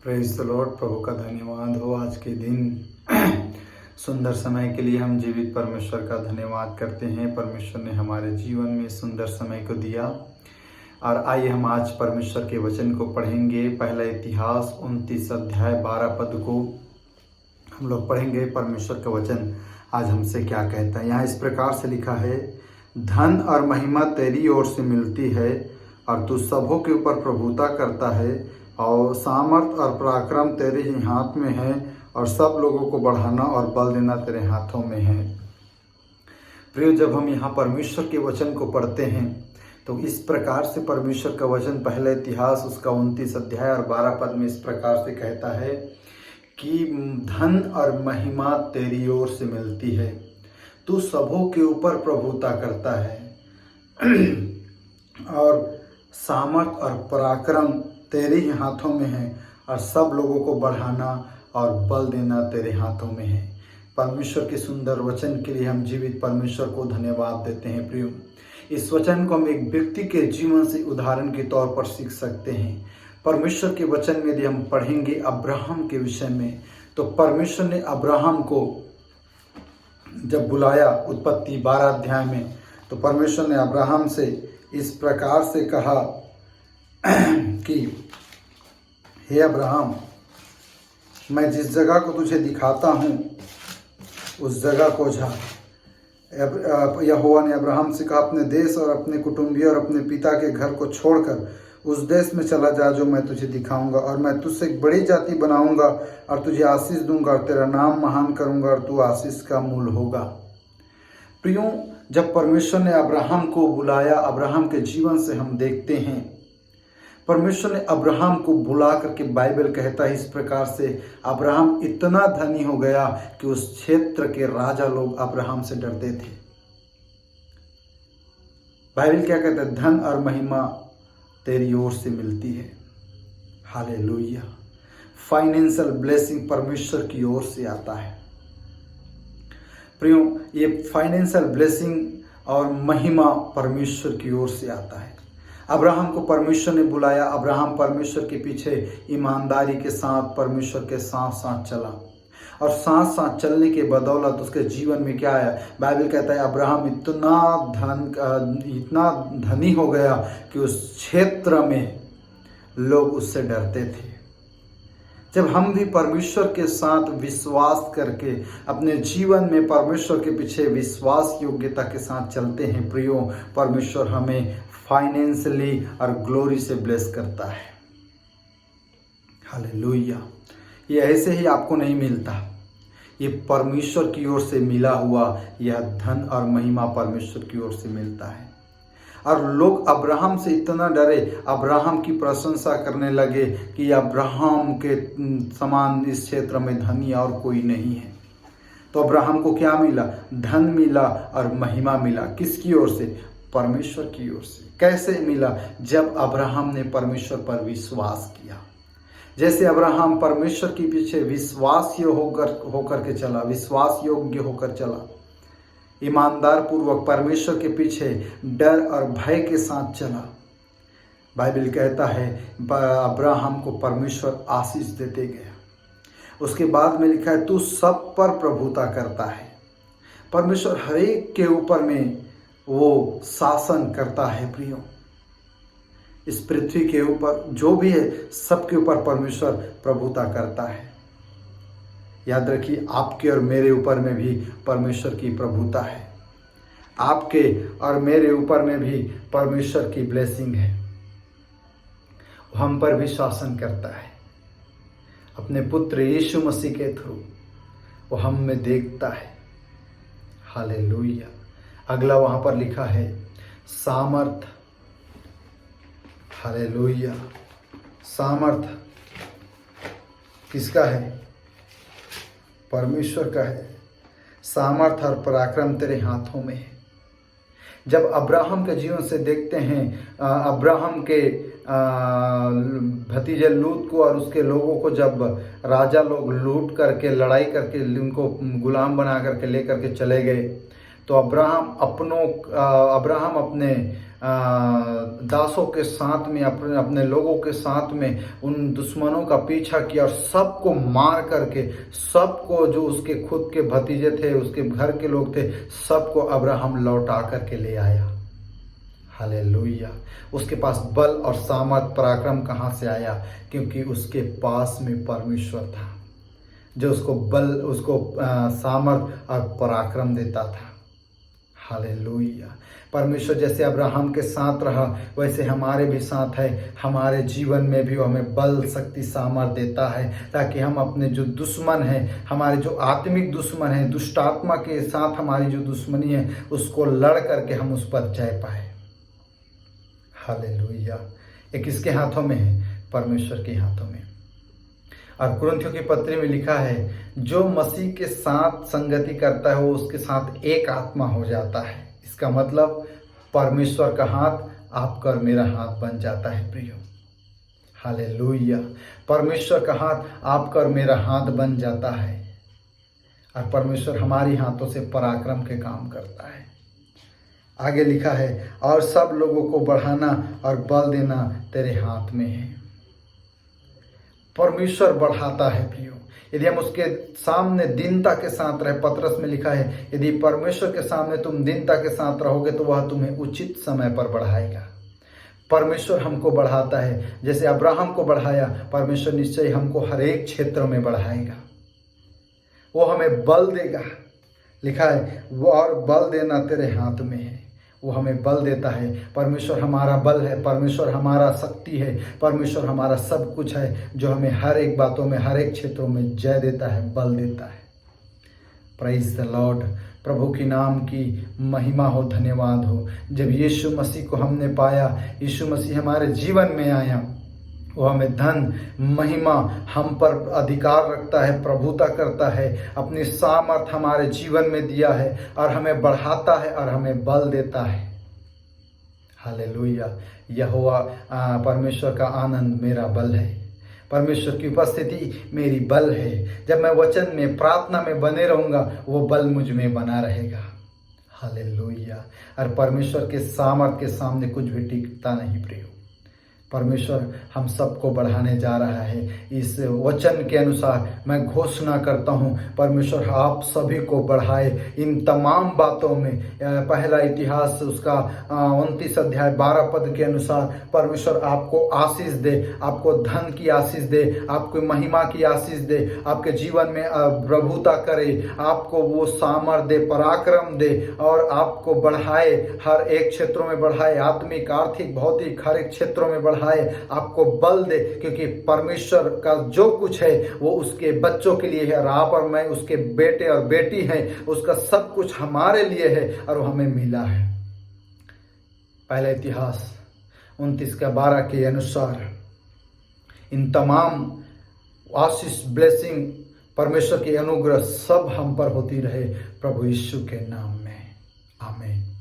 Praise the Lord. प्रभु का धन्यवाद हो आज के दिन सुंदर समय के लिए हम जीवित परमेश्वर का धन्यवाद करते हैं। परमेश्वर ने हमारे जीवन में सुंदर समय को दिया और आइए हम आज परमेश्वर के वचन को पढ़ेंगे। पहला इतिहास 29 अध्याय 12 पद को हम लोग पढ़ेंगे। परमेश्वर का वचन आज हमसे क्या कहता है। यहाँ इस प्रकार से लिखा है, धन और महिमा तेरी ओर से मिलती है और तू सबों के ऊपर प्रभुता करता है और सामर्थ और पराक्रम तेरे ही हाथ में है और सब लोगों को बढ़ाना और बल देना तेरे हाथों में है। प्रियो, जब हम यहाँ परमेश्वर के वचन को पढ़ते हैं तो इस प्रकार से परमेश्वर का वचन पहला इतिहास उसका 29 अध्याय और 12 पद में इस प्रकार से कहता है कि धन और महिमा तेरी ओर से मिलती है, तू सबों के ऊपर प्रभुता करता है और सामर्थ और पराक्रम तेरे ही हाथों में है और सब लोगों को बढ़ाना और बल देना तेरे हाथों में है। परमेश्वर के सुंदर वचन के लिए हम जीवित परमेश्वर को धन्यवाद देते हैं। प्रियो, इस वचन को हम एक व्यक्ति के जीवन से उदाहरण के तौर पर सीख सकते हैं। परमेश्वर के वचन में यदि हम पढ़ेंगे अब्राहम के विषय में, तो परमेश्वर ने अब्राहम को जब बुलाया उत्पत्ति 12 अध्याय में, तो परमेश्वर ने अब्राहम से इस प्रकार से कहा कि हे अब्राहम, मैं जिस जगह को तुझे दिखाता हूँ उस जगह को जा। यहोवा ने अब्राहम से कहा, अपने देश और अपने कुटुंबियों और अपने पिता के घर को छोड़कर उस देश में चला जा जो मैं तुझे दिखाऊंगा, और मैं तुझसे एक बड़ी जाति बनाऊंगा और तुझे आशीष दूंगा और तेरा नाम महान करूंगा और तू आशीष का मूल होगा। प्रियो, जब परमेश्वर ने अब्राहम को बुलाया, अब्राहम के जीवन से हम देखते हैं परमेश्वर ने अब्राहम को बुला करके, बाइबल कहता है इस प्रकार से, अब्राहम इतना धनी हो गया कि उस क्षेत्र के राजा लोग अब्राहम से डरते थे। बाइबल क्या कहता है, धन और महिमा तेरी ओर से मिलती है। हालेलुया। फाइनेंशियल ब्लेसिंग परमेश्वर की ओर से आता है। प्रियो, ये फाइनेंशियल ब्लेसिंग और महिमा परमेश्वर की ओर से आता है। अब्राहम को परमेश्वर ने बुलाया, अब्राहम परमेश्वर के पीछे ईमानदारी के साथ परमेश्वर के साथ साथ चला और साथ साथ चलने के बदौलत उसके जीवन में क्या आया। बाइबल कहता है अब्राहम इतना धनी हो गया कि उस क्षेत्र में लोग उससे डरते थे। जब हम भी परमेश्वर के साथ विश्वास करके अपने जीवन में परमेश्वर के पीछे विश्वास योग्यता के साथ चलते हैं, प्रियो, परमेश्वर हमें फाइनेंशियली और ग्लोरी से ब्लेस करता है। हालेलुया। ये ऐसे ही आपको नहीं मिलता, ये परमेश्वर की ओर से मिला हुआ यह धन और महिमा परमेश्वर की ओर से मिलता है। और लोग अब्राहम से इतना डरे, अब्राहम की प्रशंसा करने लगे कि अब्राहम के समान इस क्षेत्र में धनी और कोई नहीं है। तो अब्राहम को क्या मिला? धन मिला और महिमा मिला। किसकी ओर से? परमेश्वर की ओर से। कैसे मिला? जब अब्राहम ने परमेश्वर पर विश्वास किया। जैसे अब्राहम परमेश्वर के पीछे विश्वास होकर के चला, विश्वास योग्य होकर चला, ईमानदार पूर्वक परमेश्वर के पीछे डर और भय के साथ चला, बाइबल कहता है अब्राहम को परमेश्वर आशीष देते गया। उसके बाद में लिखा है, तू सब पर प्रभुता करता है। परमेश्वर हर एक के ऊपर में वो शासन करता है। प्रियो, इस पृथ्वी के ऊपर जो भी है सबके ऊपर परमेश्वर प्रभुता करता है। याद रखिए, आपके और मेरे ऊपर में भी परमेश्वर की प्रभुता है। आपके और मेरे ऊपर में भी परमेश्वर की ब्लेसिंग है। हम पर भी शासन करता है। अपने पुत्र यीशु मसीह के थ्रू वो हम में देखता है। हालेलुया। अगला वहां पर लिखा है सामर्थ। हालेलुया। सामर्थ किसका है? परमेश्वर का है। सामर्थ और पराक्रम तेरे हाथों में है। जब अब्राहम के जीवन से देखते हैं, अब्राहम के भतीजे लूत को और उसके लोगों को जब राजा लोग लूट करके, लड़ाई करके उनको गुलाम बना करके लेकर के चले गए, तो अब्राहम अपने दासों के साथ में, अपने अपने लोगों के साथ में उन दुश्मनों का पीछा किया और सबको मार करके, सबको जो उसके खुद के भतीजे थे, उसके घर के लोग थे, सबको अब्राहम लौटा करके ले आया। हालेलुया। उसके पास बल और सामर्थ पराक्रम कहाँ से आया? क्योंकि उसके पास में परमेश्वर था जो उसको बल, उसको सामर्थ और पराक्रम देता था। हालेलुया। परमेश्वर जैसे अब्राहम के साथ रहा वैसे हमारे भी साथ है। हमारे जीवन में भी वो हमें बल, शक्ति, सामर्थ देता है ताकि हम अपने जो दुश्मन हैं, हमारे जो आत्मिक दुश्मन हैं, दुष्ट आत्मा के साथ हमारी जो दुश्मनी है, उसको लड़ करके हम उस पर जय पाए। हालेलुया। ये किसके हाथों में है? परमेश्वर के हाथों में। और कुरिन्थियों की पत्री में लिखा है, जो मसीह के साथ संगति करता है वो उसके साथ एक आत्मा हो जाता है। इसका मतलब परमेश्वर का हाथ आपका और मेरा हाथ बन जाता है प्रियो। हालेलुया। परमेश्वर का हाथ आपका और मेरा हाथ बन जाता है और परमेश्वर हमारी हाथों से पराक्रम के काम करता है। आगे लिखा है, और सब लोगों को बढ़ाना और बल देना तेरे हाथ में है। परमेश्वर बढ़ाता है प्रियो, यदि हम उसके सामने दीनता के साथ रहे। पतरस में लिखा है, यदि परमेश्वर के सामने तुम दीनता के साथ रहोगे तो वह तुम्हें उचित समय पर बढ़ाएगा। परमेश्वर हमको बढ़ाता है, जैसे अब्राहम को बढ़ाया, परमेश्वर निश्चय हमको हर एक क्षेत्र में बढ़ाएगा। वो हमें बल देगा। लिखा है, वो और बल देना तेरे हाथ में है। वो हमें बल देता है। परमेश्वर हमारा बल है, परमेश्वर हमारा शक्ति है, परमेश्वर हमारा सब कुछ है, जो हमें हर एक बातों में, हर एक क्षेत्रों में जय देता है, बल देता है। Praise the Lord. प्रभु की नाम की महिमा हो, धन्यवाद हो। जब यीशु मसीह को हमने पाया, यीशु मसीह हमारे जीवन में आया, वो हमें धन, महिमा, हम पर अधिकार रखता है, प्रभुता करता है, अपनी सामर्थ हमारे जीवन में दिया है और हमें बढ़ाता है और हमें बल देता है। हालेलुया। यहोवा परमेश्वर का आनंद मेरा बल है, परमेश्वर की उपस्थिति मेरी बल है। जब मैं वचन में, प्रार्थना में बने रहूँगा, वो बल मुझ में बना रहेगा। हालेलुया। और परमेश्वर के सामर्थ के सामने कुछ भी टिकता नहीं प्रियो। परमेश्वर हम सबको बढ़ाने जा रहा है। इस वचन के अनुसार मैं घोषणा करता हूँ, परमेश्वर आप सभी को बढ़ाए इन तमाम बातों में। पहला इतिहास उसका 29 अध्याय 12 पद के अनुसार परमेश्वर आपको आशीष दे, आपको धन की आशीष दे, आपको महिमा की आशीष दे, आपके जीवन में प्रभुता करे, आपको वो सामर्थ दे, पराक्रम दे और आपको बढ़ाए, हर एक क्षेत्रों में बढ़ाए, आत्मिक, आर्थिक, भौतिक, हर एक क्षेत्रों में बढ़ाए, आपको बल दे। क्योंकि परमेश्वर का जो कुछ है वो उसके बच्चों के लिए है और आप और मैं उसके बेटे और बेटी हैं। उसका सब कुछ हमारे लिए है और वो हमें मिला है। पहला इतिहास 29:12 के अनुसार इन तमाम आशीष, ब्लेसिंग, परमेश्वर की अनुग्रह सब हम पर होती रहे, प्रभु यीशु के नाम में, आमीन।